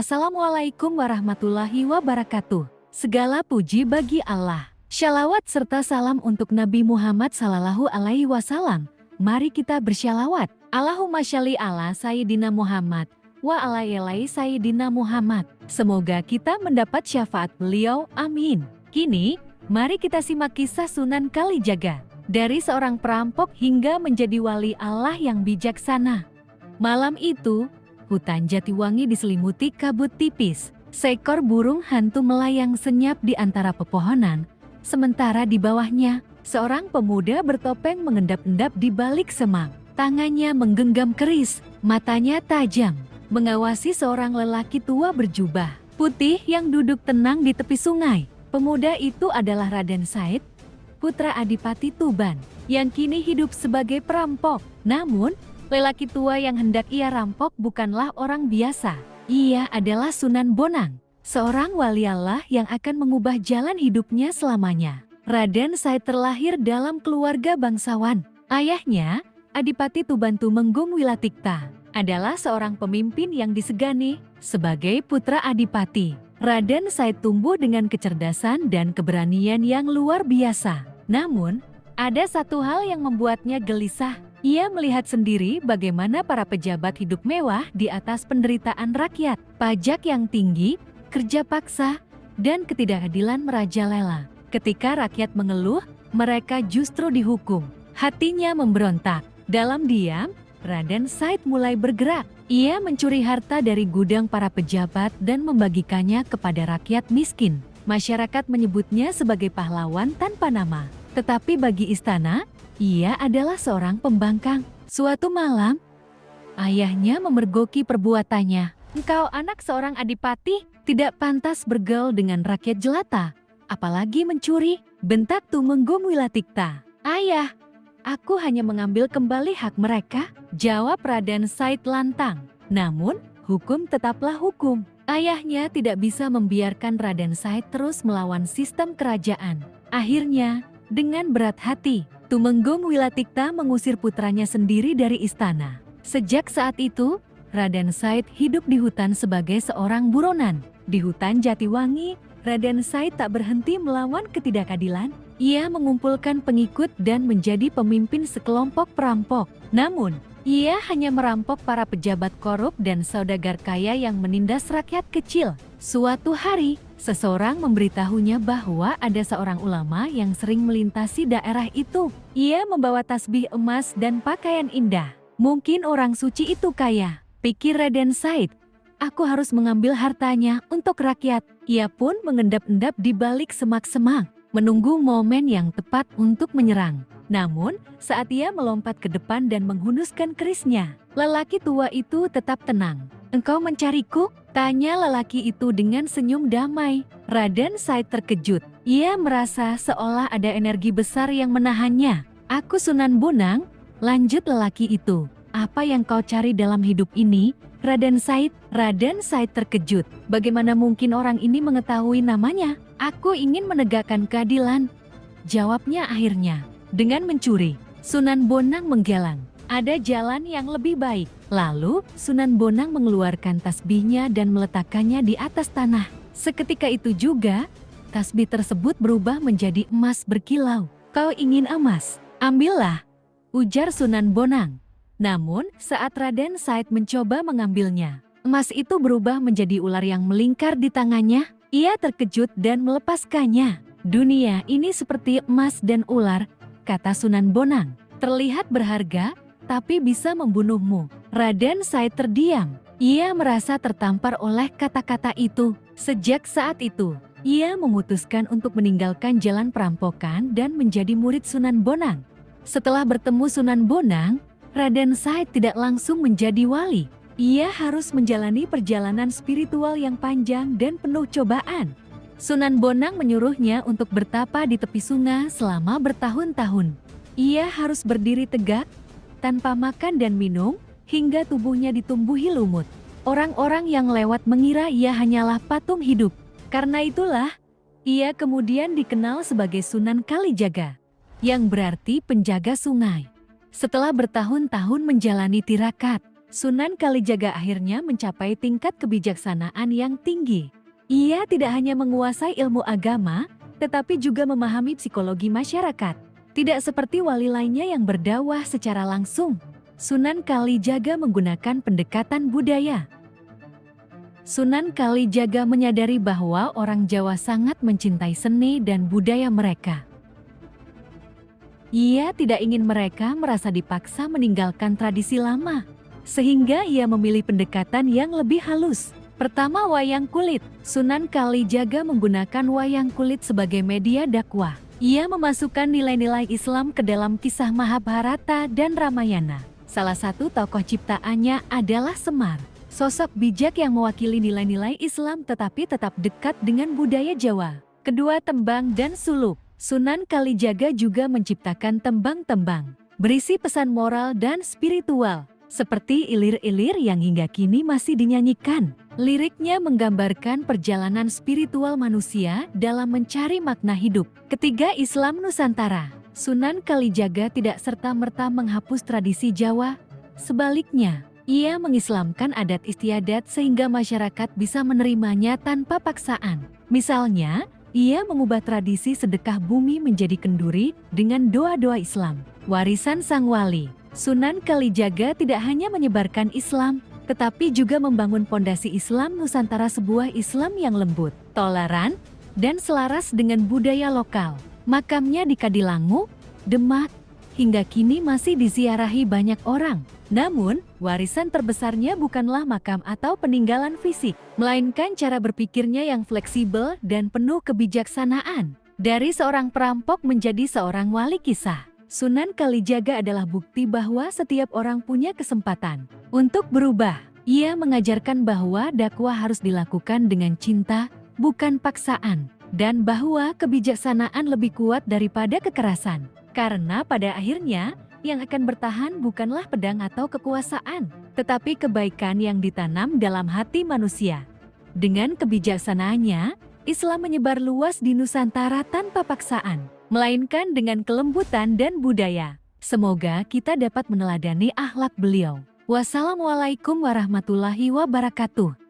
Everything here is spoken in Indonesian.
Assalamualaikum warahmatullahi wabarakatuh. Segala puji bagi Allah. Shalawat serta salam untuk Nabi Muhammad Sallallahu Alaihi Wasallam. Mari kita bersyalawat. Allahumma sholli ala Sayyidina Muhammad wa ala ali Sayyidina Muhammad. Semoga kita mendapat syafaat beliau. Amin. Kini, mari kita simak kisah Sunan Kalijaga. Dari seorang perampok hingga menjadi wali Allah yang bijaksana. Malam itu, hutan Jatiwangi diselimuti kabut tipis. Seekor burung hantu melayang senyap di antara pepohonan. Sementara di bawahnya, seorang pemuda bertopeng mengendap-endap di balik semak. Tangannya menggenggam keris, matanya tajam, mengawasi seorang lelaki tua berjubah putih yang duduk tenang di tepi sungai. Pemuda itu adalah Raden Said, putra Adipati Tuban, yang kini hidup sebagai perampok. Namun, lelaki tua yang hendak ia rampok bukanlah orang biasa. Ia adalah Sunan Bonang, seorang wali Allah yang akan mengubah jalan hidupnya selamanya. Raden Said terlahir dalam keluarga bangsawan. Ayahnya, Adipati Tuban Tumenggung Wilatikta, adalah seorang pemimpin yang disegani sebagai putra Adipati. Raden Said tumbuh dengan kecerdasan dan keberanian yang luar biasa. Namun, ada satu hal yang membuatnya gelisah. Ia melihat sendiri bagaimana para pejabat hidup mewah di atas penderitaan rakyat. Pajak yang tinggi, kerja paksa, dan ketidakadilan merajalela. Ketika rakyat mengeluh, mereka justru dihukum. Hatinya memberontak. Dalam diam, Raden Said mulai bergerak. Ia mencuri harta dari gudang para pejabat dan membagikannya kepada rakyat miskin. Masyarakat menyebutnya sebagai pahlawan tanpa nama. Tetapi bagi istana, ia adalah seorang pembangkang. Suatu malam, ayahnya memergoki perbuatannya. "Engkau anak seorang adipati, tidak pantas bergaul dengan rakyat jelata, apalagi mencuri," bentak Tumenggung Wilatikta. "Ayah, aku hanya mengambil kembali hak mereka," jawab Raden Said lantang. Namun, hukum tetaplah hukum. Ayahnya tidak bisa membiarkan Raden Said terus melawan sistem kerajaan. Akhirnya, dengan berat hati, Tumenggung Wilatikta mengusir putranya sendiri dari istana. Sejak saat itu, Raden Said hidup di hutan sebagai seorang buronan. Di hutan Jatiwangi, Raden Said tak berhenti melawan ketidakadilan. Ia mengumpulkan pengikut dan menjadi pemimpin sekelompok perampok. Namun, ia hanya merampok para pejabat korup dan saudagar kaya yang menindas rakyat kecil. Suatu hari, seseorang memberitahunya bahwa ada seorang ulama yang sering melintasi daerah itu. Ia membawa tasbih emas dan pakaian indah. Mungkin orang suci itu kaya, pikir Raden Said. Aku harus mengambil hartanya untuk rakyat. Ia pun mengendap-endap di balik semak-semak, menunggu momen yang tepat untuk menyerang. Namun, saat ia melompat ke depan dan menghunuskan kerisnya, lelaki tua itu tetap tenang. "Engkau mencariku?" tanya lelaki itu dengan senyum damai. Raden Said terkejut. Ia merasa seolah ada energi besar yang menahannya. "Aku Sunan Bonang," lanjut lelaki itu. "Apa yang kau cari dalam hidup ini, Raden Said?" Raden Said terkejut. Bagaimana mungkin orang ini mengetahui namanya? "Aku ingin menegakkan keadilan," jawabnya akhirnya. Dengan mencuri, Sunan Bonang menggelang. Ada jalan yang lebih baik. Lalu, Sunan Bonang mengeluarkan tasbihnya dan meletakkannya di atas tanah. Seketika itu juga, tasbih tersebut berubah menjadi emas berkilau. "Kau ingin emas? Ambillah," ujar Sunan Bonang. Namun, saat Raden Said mencoba mengambilnya, emas itu berubah menjadi ular yang melingkar di tangannya. Ia terkejut dan melepaskannya. "Dunia ini seperti emas dan ular," kata Sunan Bonang. "Terlihat berharga, tapi bisa membunuhmu." Raden Said terdiam. Ia merasa tertampar oleh kata-kata itu. Sejak saat itu, ia memutuskan untuk meninggalkan jalan perampokan dan menjadi murid Sunan Bonang. Setelah bertemu Sunan Bonang, Raden Said tidak langsung menjadi wali. Ia harus menjalani perjalanan spiritual yang panjang dan penuh cobaan. Sunan Bonang menyuruhnya untuk bertapa di tepi sungai selama bertahun-tahun. Ia harus berdiri tegak, tanpa makan dan minum, hingga tubuhnya ditumbuhi lumut. Orang-orang yang lewat mengira ia hanyalah patung hidup. Karena itulah, ia kemudian dikenal sebagai Sunan Kalijaga, yang berarti penjaga sungai. Setelah bertahun-tahun menjalani tirakat, Sunan Kalijaga akhirnya mencapai tingkat kebijaksanaan yang tinggi. Ia tidak hanya menguasai ilmu agama, tetapi juga memahami psikologi masyarakat. Tidak seperti wali lainnya yang berdakwah secara langsung, Sunan Kalijaga menggunakan pendekatan budaya. Sunan Kalijaga menyadari bahwa orang Jawa sangat mencintai seni dan budaya mereka. Ia tidak ingin mereka merasa dipaksa meninggalkan tradisi lama, sehingga ia memilih pendekatan yang lebih halus. Pertama, wayang kulit. Sunan Kalijaga menggunakan wayang kulit sebagai media dakwah. Ia memasukkan nilai-nilai Islam ke dalam kisah Mahabharata dan Ramayana. Salah satu tokoh ciptaannya adalah Semar. Sosok bijak yang mewakili nilai-nilai Islam tetapi tetap dekat dengan budaya Jawa. Kedua, tembang dan suluk. Sunan Kalijaga juga menciptakan tembang-tembang berisi pesan moral dan spiritual, seperti ilir-ilir yang hingga kini masih dinyanyikan. Liriknya menggambarkan perjalanan spiritual manusia dalam mencari makna hidup. Ketiga, Islam Nusantara. Sunan Kalijaga tidak serta-merta menghapus tradisi Jawa. Sebaliknya, ia mengislamkan adat istiadat sehingga masyarakat bisa menerimanya tanpa paksaan. Misalnya, ia mengubah tradisi sedekah bumi menjadi kenduri dengan doa-doa Islam. Warisan Sang Wali. Sunan Kalijaga tidak hanya menyebarkan Islam, tetapi juga membangun pondasi Islam Nusantara, sebuah Islam yang lembut, toleran, dan selaras dengan budaya lokal. Makamnya di Kadilangu, Demak, hingga kini masih diziarahi banyak orang. Namun, warisan terbesarnya bukanlah makam atau peninggalan fisik, melainkan cara berpikirnya yang fleksibel dan penuh kebijaksanaan. Dari seorang perampok menjadi seorang wali kisah, Sunan Kalijaga adalah bukti bahwa setiap orang punya kesempatan untuk berubah. Ia mengajarkan bahwa dakwah harus dilakukan dengan cinta, bukan paksaan, dan bahwa kebijaksanaan lebih kuat daripada kekerasan. Karena pada akhirnya, yang akan bertahan bukanlah pedang atau kekuasaan, tetapi kebaikan yang ditanam dalam hati manusia. Dengan kebijaksanaannya, Islam menyebar luas di Nusantara tanpa paksaan, melainkan dengan kelembutan dan budaya. Semoga kita dapat meneladani akhlak beliau. Wassalamualaikum warahmatullahi wabarakatuh.